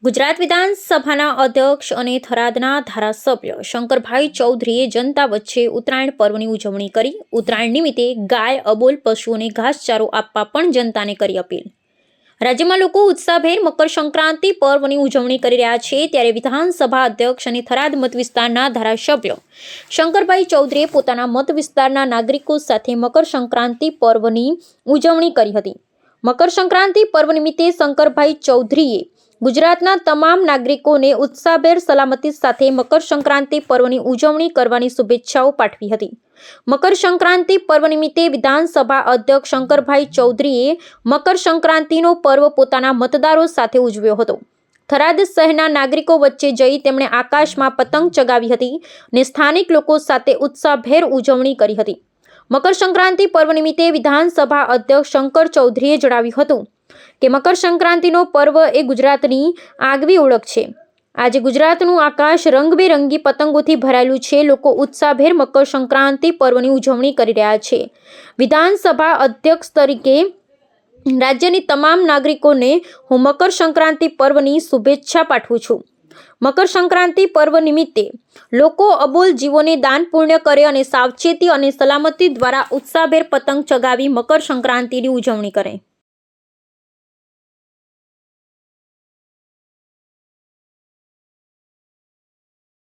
ગુજરાત વિધાનસભાના અધ્યક્ષ અને થરાદના ધારાસભ્ય શંકરભાઈ ચૌધરીએ જનતા વચ્ચે ઉત્તરાયણ પર્વની ઉજવણી કરી। ઉત્તરાયણ નિમિત્તે ગાય, અબોલ પશુઓને ઘાસચારો આપવા પણ જનતાને કરી અપીલ। રાજ્યમાં લોકો ઉત્સાહભેર મકર સંક્રાંતિ પર્વની ઉજવણી કરી રહ્યા છે, ત્યારે વિધાનસભા અધ્યક્ષ અને થરાદ મત વિસ્તારના ધારાસભ્ય શંકરભાઈ ચૌધરીએ પોતાના મત વિસ્તારના નાગરિકો સાથે મકર સંક્રાંતિ પર્વની ઉજવણી કરી હતી। મકર સંક્રાંતિ પર્વ નિમિત્તે શંકરભાઈ ચૌધરીએ ગુજરાતના તમામ નાગરિકોને ઉત્સાહભેર સલામતી સાથે મકર સંક્રાંતિ પર્વની ઉજવણી કરવાની શુભેચ્છાઓ પાઠવી હતી। મકર સંક્રાંતિ પર્વ નિમિત્તે વિધાનસભા અધ્યક્ષ શંકરભાઈ ચૌધરીએ મકર સંક્રાંતિનો પર્વ પોતાના મતદારો સાથે ઉજવ્યો હતો। થરાદ શહેરના નાગરિકો વચ્ચે જઈ તેમણે આકાશમાં પતંગ ચગાવી હતી અને સ્થાનિક લોકો સાથે ઉત્સાહભેર ઉજવણી કરી હતી। મકર સંક્રાંતિ પર્વ નિમિત્તે વિધાનસભા અધ્યક્ષ શંકર ચૌધરીએ જણાવ્યું હતું કે મકર સંક્રાંતિનો પર્વ એ ગુજરાતની આગવી ઓળખ છે। આજે ગુજરાતનું આકાશ રંગબેરંગી પતંગોથી ભરાયેલું છે। લોકો ઉત્સાહભેર મકર સંક્રાંતિ પર્વની ઉજવણી કરી રહ્યા છે। વિધાનસભા અધ્યક્ષ તરીકે રાજ્યની તમામ નાગરિકોને હું મકર સંક્રાંતિ પર્વની શુભેચ્છા પાઠવું છું। મકર સંક્રાંતિ પર્વ નિમિત્તે લોકો અબોલ જીવોને દાન પુણ્ય કરે અને સાવચેતી અને સલામતી દ્વારા ઉત્સાહભેર પતંગ ચગાવી મકર સંક્રાંતિની ઉજવણી કરે।